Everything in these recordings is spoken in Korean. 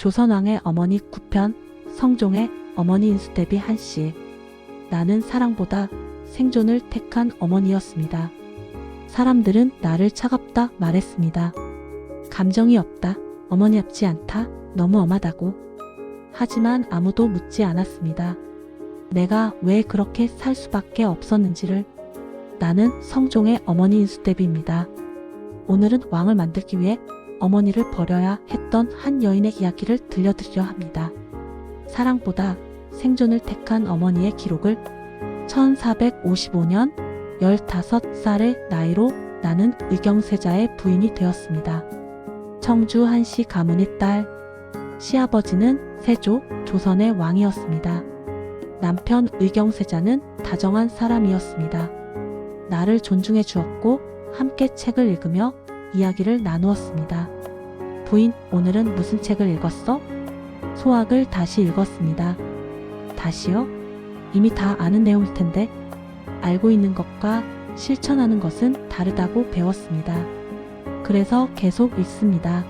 조선왕의 어머니 9편, 성종의 어머니 인수대비 한씨. 나는 사랑보다 생존을 택한 어머니였습니다. 사람들은 나를 차갑다 말했습니다. 감정이 없다, 어머니답지 않다, 너무 엄하다고. 하지만 아무도 묻지 않았습니다. 내가 왜 그렇게 살 수밖에 없었는지를. 나는 성종의 어머니 인수대비입니다. 오늘은 왕을 만들기 위해 어머니를 버려야 했던 한 여인의 이야기를 들려드리려 합니다. 사랑보다 생존을 택한 어머니의 기록을 1455년 15살의 나이로 나는 의경세자의 부인이 되었습니다. 청주 한씨 가문의 딸. 시아버지는 세조, 조선의 왕이었습니다. 남편 의경세자는 다정한 사람이었습니다. 나를 존중해 주었고 함께 책을 읽으며 이야기를 나누었습니다. 부인, 오늘은 무슨 책을 읽었어? 소학을 다시 읽었습니다. 다시요? 이미 다 아는 내용일 텐데. 알고 있는 것과 실천하는 것은 다르다고 배웠습니다. 그래서 계속 읽습니다.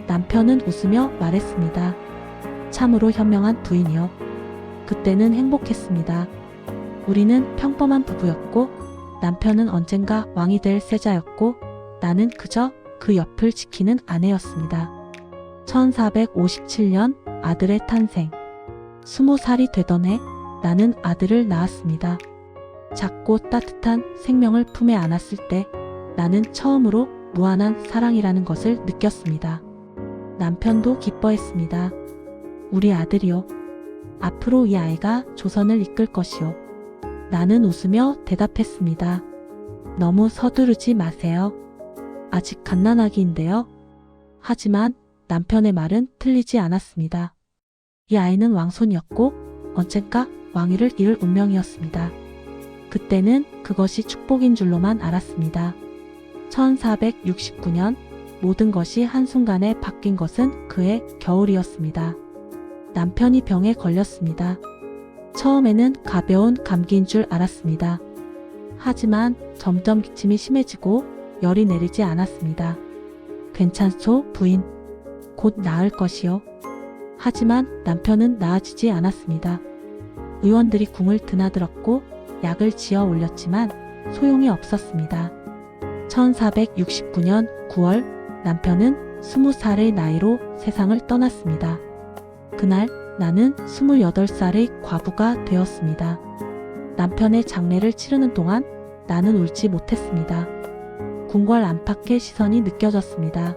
남편은 웃으며 말했습니다. 참으로 현명한 부인이요. 그때는 행복했습니다. 우리는 평범한 부부였고 남편은 언젠가 왕이 될 세자였고 나는 그저 그 옆을 지키는 아내였습니다. 1457년 아들의 탄생. 20살이 되던 해 나는 아들을 낳았습니다. 작고 따뜻한 생명을 품에 안았을 때 나는 처음으로 무한한 사랑이라는 것을 느꼈습니다. 남편도 기뻐했습니다. 우리 아들이요. 앞으로 이 아이가 조선을 이끌 것이요. 나는 웃으며 대답했습니다. 너무 서두르지 마세요. 아직 갓난아기인데요. 하지만 남편의 말은 틀리지 않았습니다. 이 아이는 왕손이었고 언젠가 왕위를 이을 운명이었습니다. 그때는 그것이 축복인 줄로만 알았습니다. 1469년 모든 것이 한순간에 바뀐 것은 그해 겨울이었습니다. 남편이 병에 걸렸습니다. 처음에는 가벼운 감기인 줄 알았습니다. 하지만 점점 기침이 심해지고 열이 내리지 않았습니다. 괜찮소, 부인. 곧 나을 것이요. 하지만 남편은 나아지지 않았습니다. 의원들이 궁을 드나들었고 약을 지어 올렸지만 소용이 없었습니다. 1469년 9월 남편은 20살의 나이로 세상을 떠났습니다. 그날 나는 28살의 과부가 되었습니다. 남편의 장례를 치르는 동안 나는 울지 못했습니다. 궁궐 안팎의 시선이 느껴졌습니다.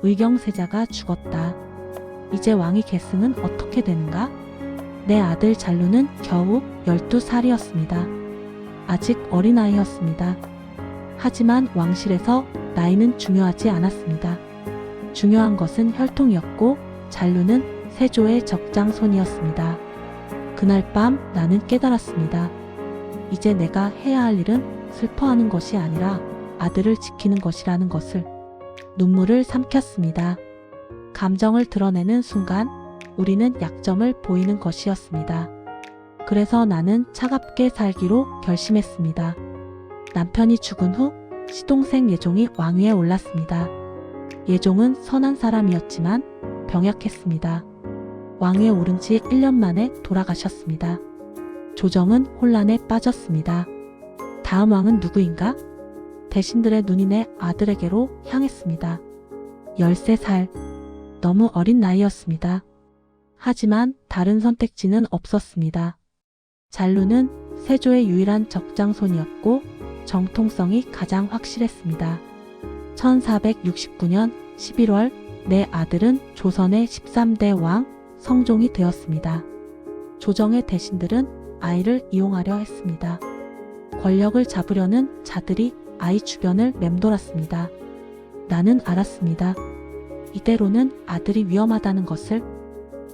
의경세자가 죽었다. 이제 왕위 계승은 어떻게 되는가? 내 아들 잔루는 겨우 12살이었습니다. 아직 어린아이였습니다. 하지만 왕실에서 나이는 중요하지 않았습니다. 중요한 것은 혈통이었고 잔루는 세조의 적장손이었습니다. 그날 밤 나는 깨달았습니다. 이제 내가 해야 할 일은 슬퍼하는 것이 아니라 아들을 지키는 것이라는 것을. 눈물을 삼켰습니다. 감정을 드러내는 순간 우리는 약점을 보이는 것이었습니다. 그래서 나는 차갑게 살기로 결심했습니다. 남편이 죽은 후 시동생 예종이 왕위에 올랐습니다. 예종은 선한 사람이었지만 병약했습니다. 왕위에 오른 지 1년 만에 돌아가셨습니다. 조정은 혼란에 빠졌습니다. 다음 왕은 누구인가? 대신들의 눈이 내 아들에게로 향했습니다. 13살. 너무 어린 나이였습니다. 하지만 다른 선택지는 없었습니다. 잔루는 세조의 유일한 적장손이었고 정통성이 가장 확실했습니다. 1469년 11월 내 아들은 조선의 13대 왕 성종이 되었습니다. 조정의 대신들은 아이를 이용하려 했습니다. 권력을 잡으려는 자들이 아이 주변을 맴돌았습니다. 나는 알았습니다. 이대로는 아들이 위험하다는 것을.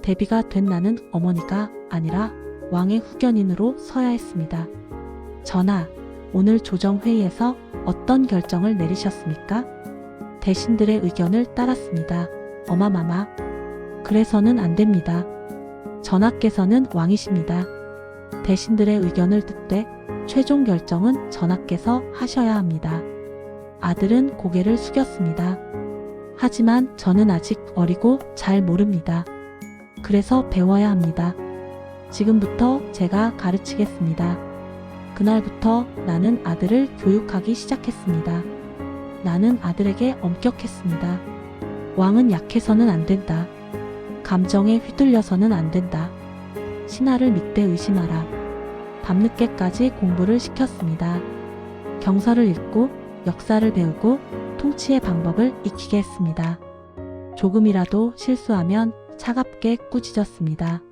대비가 된 나는 어머니가 아니라 왕의 후견인으로 서야 했습니다. 전하, 오늘 조정회의에서 어떤 결정을 내리셨습니까? 대신들의 의견을 따랐습니다. 어마마마. 그래서는 안 됩니다. 전하께서는 왕이십니다. 대신들의 의견을 듣되 최종 결정은 전하께서 하셔야 합니다. 아들은 고개를 숙였습니다. 하지만 저는 아직 어리고 잘 모릅니다. 그래서 배워야 합니다. 지금부터 제가 가르치겠습니다. 그날부터 나는 아들을 교육하기 시작했습니다. 나는 아들에게 엄격했습니다. 왕은 약해서는 안 된다. 감정에 휘둘려서는 안 된다. 신하를 믿되 의심하라. 밤늦게까지 공부를 시켰습니다. 경서를 읽고 역사를 배우고 통치의 방법을 익히게 했습니다. 조금이라도 실수하면 차갑게 꾸짖었습니다.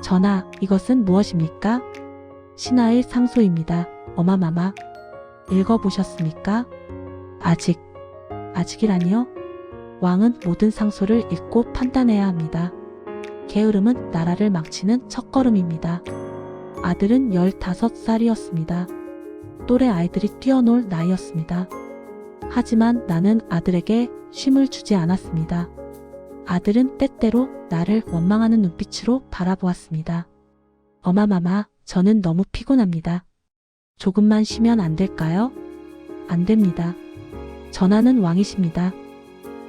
전하, 이것은 무엇입니까? 신하의 상소입니다. 어마마마. 읽어보셨습니까? 아직이라니요? 왕은 모든 상소를 읽고 판단해야 합니다. 게으름은 나라를 망치는 첫걸음입니다. 아들은 15살이었습니다. 또래 아이들이 뛰어놀 나이였습니다. 하지만 나는 아들에게 쉼을 주지 않았습니다. 아들은 때때로 나를 원망하는 눈빛으로 바라보았습니다. 어마마마, 저는 너무 피곤합니다. 조금만 쉬면 안 될까요? 안 됩니다. 전하는 왕이십니다.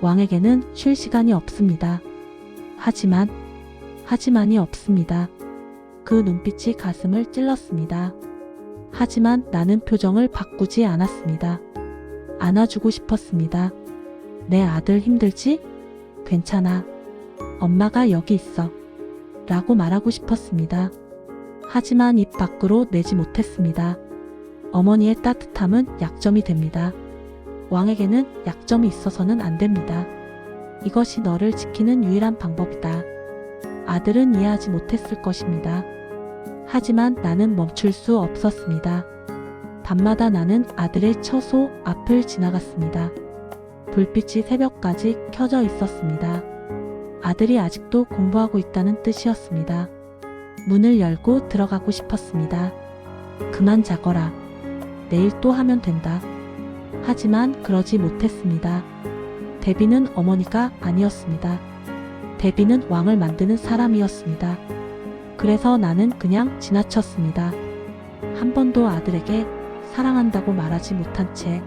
왕에게는 쉴 시간이 없습니다. 하지만이 없습니다. 그 눈빛이 가슴을 찔렀습니다. 하지만 나는 표정을 바꾸지 않았습니다. 안아주고 싶었습니다. 내 아들 힘들지? 괜찮아. 엄마가 여기 있어. 라고 말하고 싶었습니다. 하지만 입 밖으로 내지 못했습니다. 어머니의 따뜻함은 약점이 됩니다. 왕에게는 약점이 있어서는 안 됩니다. 이것이 너를 지키는 유일한 방법이다. 아들은 이해하지 못했을 것입니다. 하지만 나는 멈출 수 없었습니다. 밤마다 나는 아들의 처소 앞을 지나갔습니다. 불빛이 새벽까지 켜져 있었습니다. 아들이 아직도 공부하고 있다는 뜻이었습니다. 문을 열고 들어가고 싶었습니다. 그만 자거라. 내일 또 하면 된다. 하지만 그러지 못했습니다. 데비는 어머니가 아니었습니다. 데비는 왕을 만드는 사람이었습니다. 그래서 나는 그냥 지나쳤습니다. 한 번도 아들에게 사랑한다고 말하지 못한 채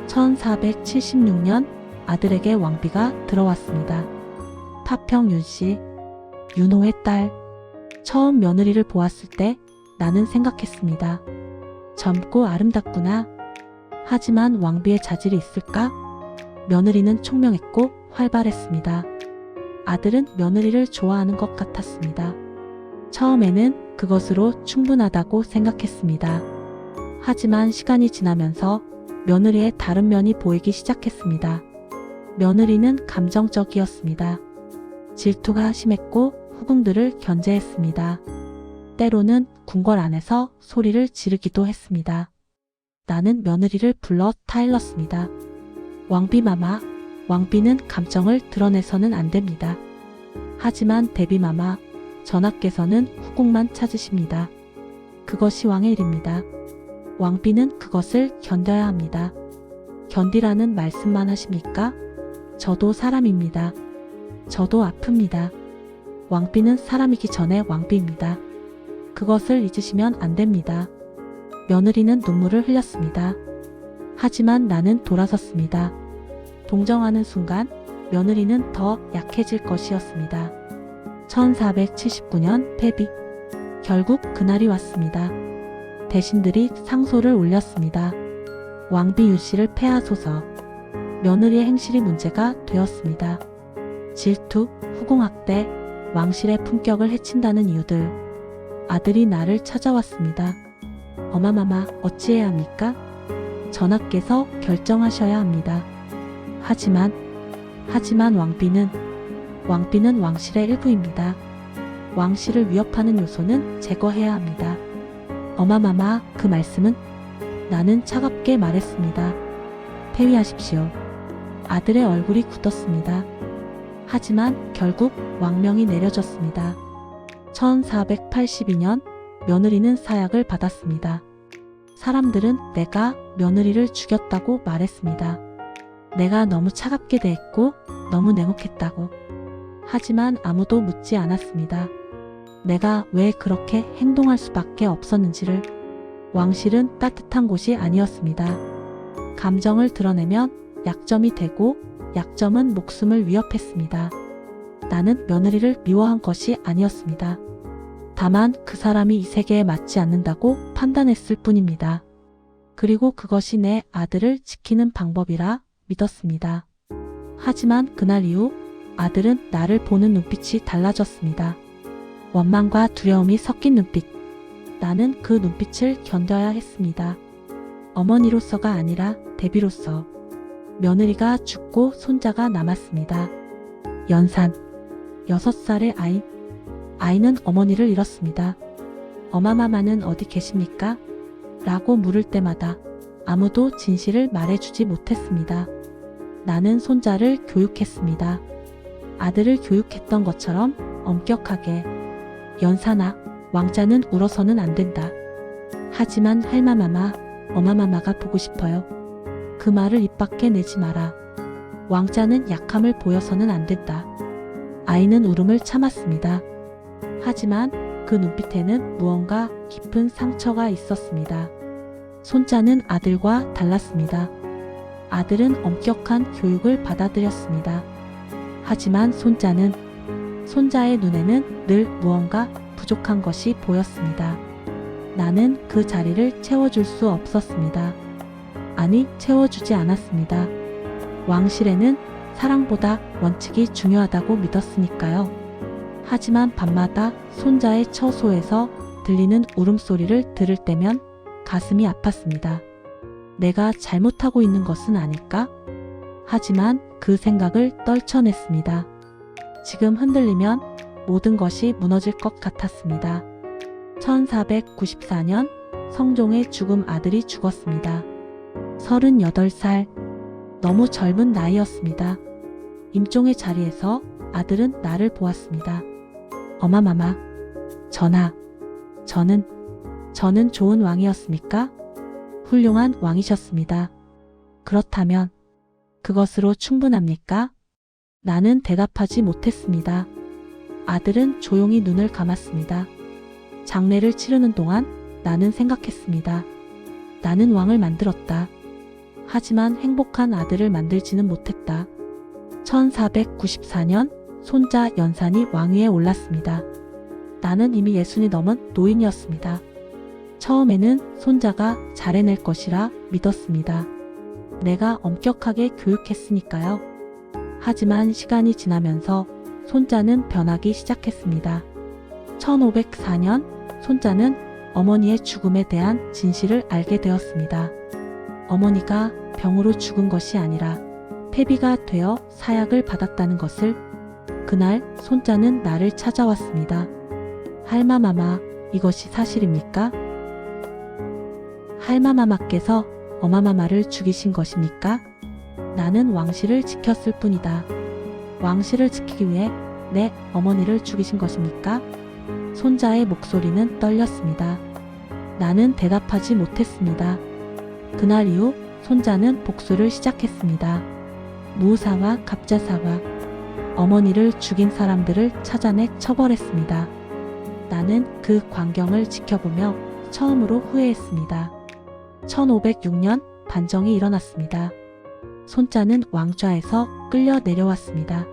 1476년 아들에게 왕비가 들어왔습니다. 파평 윤씨, 윤호의 딸. 처음 며느리를 보았을 때 나는 생각했습니다. 젊고 아름답구나. 하지만 왕비의 자질이 있을까? 며느리는 총명했고 활발했습니다. 아들은 며느리를 좋아하는 것 같았습니다. 처음에는 그것으로 충분하다고 생각했습니다. 하지만 시간이 지나면서 며느리의 다른 면이 보이기 시작했습니다. 며느리는 감정적이었습니다. 질투가 심했고 후궁들을 견제했습니다. 때로는 궁궐 안에서 소리를 지르기도 했습니다. 나는 며느리를 불러 타일렀습니다. 왕비마마, 왕비는 감정을 드러내서는 안 됩니다. 하지만 데비마마, 전하께서는 후궁만 찾으십니다. 그것이 왕의 일입니다. 왕비는 그것을 견뎌야 합니다. 견디라는 말씀만 하십니까? 저도 사람입니다. 저도 아픕니다. 왕비는 사람이기 전에 왕비입니다. 그것을 잊으시면 안 됩니다. 며느리는 눈물을 흘렸습니다. 하지만 나는 돌아섰습니다. 동정하는 순간 며느리는 더 약해질 것이었습니다. 1479년 폐비. 결국 그날이 왔습니다. 대신들이 상소를 올렸습니다. 왕비 윤씨를 폐하소서. 며느리의 행실이 문제가 되었습니다. 질투, 후궁학대, 왕실의 품격을 해친다는 이유들. 아들이 나를 찾아왔습니다. 어마마마, 어찌해야 합니까? 전하께서 결정하셔야 합니다. 하지만 왕비는 왕실의 일부입니다. 왕실을 위협하는 요소는 제거해야 합니다. 어마마마, 그 말씀은? 나는 차갑게 말했습니다. 폐위하십시오. 아들의 얼굴이 굳었습니다. 하지만 결국 왕명이 내려졌습니다. 1482년 며느리는 사약을 받았습니다. 사람들은 내가 며느리를 죽였다고 말했습니다. 내가 너무 차갑게 대했고 너무 냉혹했다고. 하지만 아무도 묻지 않았습니다. 내가 왜 그렇게 행동할 수밖에 없었는지를. 왕실은 따뜻한 곳이 아니었습니다. 감정을 드러내면 약점이 되고 약점은 목숨을 위협했습니다. 나는 며느리를 미워한 것이 아니었습니다. 다만 그 사람이 이 세계에 맞지 않는다고 판단했을 뿐입니다. 그리고 그것이 내 아들을 지키는 방법이라 믿었습니다. 하지만 그날 이후 아들은 나를 보는 눈빛이 달라졌습니다. 원망과 두려움이 섞인 눈빛. 나는 그 눈빛을 견뎌야 했습니다. 어머니로서가 아니라 대비로서. 며느리가 죽고 손자가 남았습니다. 연산 6살의 아이. 아이는 어머니를 잃었습니다. 어마마마는 어디 계십니까? 라고 물을 때마다 아무도 진실을 말해주지 못했습니다. 나는 손자를 교육했습니다. 아들을 교육했던 것처럼 엄격하게. 연산아, 왕자는 울어서는 안 된다. 하지만 할마마마, 어마마마가 보고 싶어요. 그 말을 입 밖에 내지 마라. 왕자는 약함을 보여서는 안 된다. 아이는 울음을 참았습니다. 하지만 그 눈빛에는 무언가 깊은 상처가 있었습니다. 손자는 아들과 달랐습니다. 아들은 엄격한 교육을 받아들였습니다. 하지만 손자의 눈에는 늘 무언가 부족한 것이 보였습니다. 나는 그 자리를 채워줄 수 없었습니다. 아니, 채워주지 않았습니다. 왕실에는 사랑보다 원칙이 중요하다고 믿었으니까요. 하지만 밤마다 손자의 처소에서 들리는 울음소리를 들을 때면 가슴이 아팠습니다. 내가 잘못하고 있는 것은 아닐까? 하지만 그 생각을 떨쳐냈습니다. 지금 흔들리면 모든 것이 무너질 것 같았습니다. 1494년 성종의 죽음. 아들이 죽었습니다. 38살. 너무 젊은 나이였습니다. 임종의 자리에서 아들은 나를 보았습니다. 어마마마, 저는 좋은 왕이었습니까? 훌륭한 왕이셨습니다. 그렇다면 그것으로 충분합니까? 나는 대답하지 못했습니다. 아들은 조용히 눈을 감았습니다. 장례를 치르는 동안 나는 생각했습니다. 나는 왕을 만들었다. 하지만 행복한 아들을 만들지는 못했다. 1494년 손자 연산이 왕위에 올랐습니다. 나는 이미 60이 넘은 노인이었습니다. 처음에는 손자가 잘해낼 것이라 믿었습니다. 내가 엄격하게 교육했으니까요. 하지만 시간이 지나면서 손자는 변하기 시작했습니다. 1504년 손자는 어머니의 죽음에 대한 진실을 알게 되었습니다. 어머니가 병으로 죽은 것이 아니라 폐비가 되어 사약을 받았다는 것을. 그날 손자는 나를 찾아왔습니다. 할마마마, 이것이 사실입니까? 할마마마께서 어마마마를 죽이신 것입니까? 나는 왕실을 지켰을 뿐이다. 왕실을 지키기 위해 내 어머니를 죽이신 것입니까? 손자의 목소리는 떨렸습니다. 나는 대답하지 못했습니다. 그날 이후 손자는 복수를 시작했습니다. 무사와 갑자사와 어머니를 죽인 사람들을 찾아내 처벌했습니다. 나는 그 광경을 지켜보며 처음으로 후회했습니다. 1506년 반정이 일어났습니다. 손자는 왕좌에서 끌려 내려왔습니다.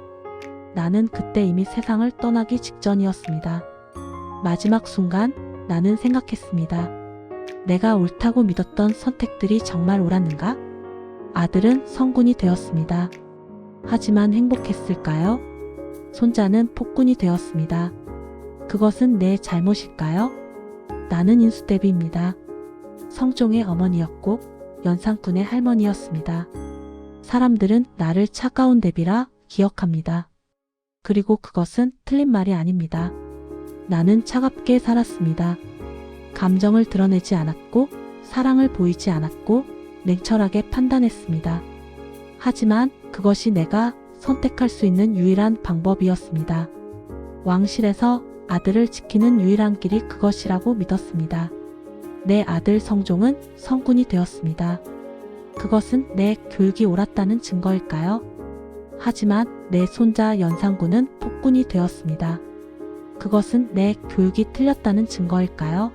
나는 그때 이미 세상을 떠나기 직전이었습니다. 마지막 순간 나는 생각했습니다. 내가 옳다고 믿었던 선택들이 정말 옳았는가? 아들은 성군이 되었습니다. 하지만 행복했을까요? 손자는 폭군이 되었습니다. 그것은 내 잘못일까요? 나는 인수대비입니다. 성종의 어머니였고 연산군의 할머니였습니다. 사람들은 나를 차가운 대비라 기억합니다. 그리고 그것은 틀린 말이 아닙니다. 나는 차갑게 살았습니다. 감정을 드러내지 않았고 사랑을 보이지 않았고 냉철하게 판단했습니다. 하지만 그것이 내가 선택할 수 있는 유일한 방법이었습니다. 왕실에서 아들을 지키는 유일한 길이 그것이라고 믿었습니다. 내 아들 성종은 성군이 되었습니다. 그것은 내 교육이 옳았다는 증거일까요? 하지만 내 손자 연산군은 폭군이 되었습니다. 그것은 내 교육이 틀렸다는 증거일까요?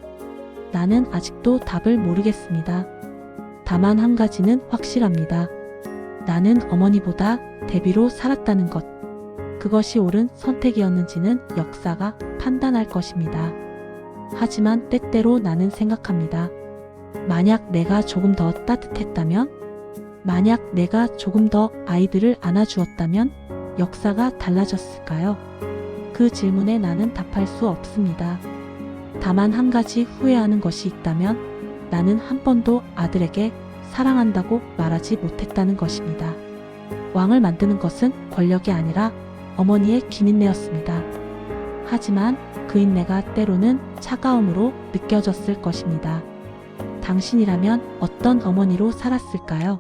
나는 아직도 답을 모르겠습니다. 다만 한 가지는 확실합니다. 나는 어머니보다 대비로 살았다는 것. 그것이 옳은 선택이었는지는 역사가 판단할 것입니다. 하지만 때때로 나는 생각합니다. 만약 내가 조금 더 따뜻했다면? 만약 내가 조금 더 아이들을 안아주었다면 역사가 달라졌을까요? 그 질문에 나는 답할 수 없습니다. 다만 한 가지 후회하는 것이 있다면 나는 한 번도 아들에게 사랑한다고 말하지 못했다는 것입니다. 왕을 만드는 것은 권력이 아니라 어머니의 긴 인내였습니다. 하지만 그 인내가 때로는 차가움으로 느껴졌을 것입니다. 당신이라면 어떤 어머니로 살았을까요?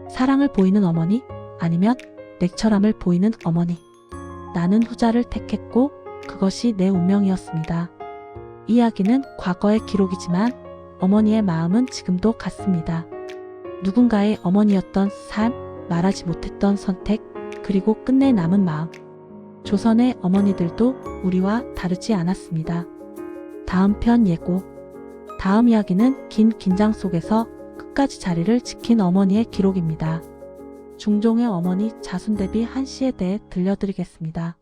사랑을 보이는 어머니, 아니면 냉철함을 보이는 어머니. 나는 후자를 택했고 그것이 내 운명이었습니다. 이야기는 과거의 기록이지만 어머니의 마음은 지금도 같습니다. 누군가의 어머니였던 삶, 말하지 못했던 선택, 그리고 끝내 남은 마음. 조선의 어머니들도 우리와 다르지 않았습니다. 다음 편 예고. 다음 이야기는 긴 긴장 속에서 끝까지 자리를 지킨 어머니의 기록입니다. 중종의 어머니 자순대비 한씨에 대해 들려드리겠습니다.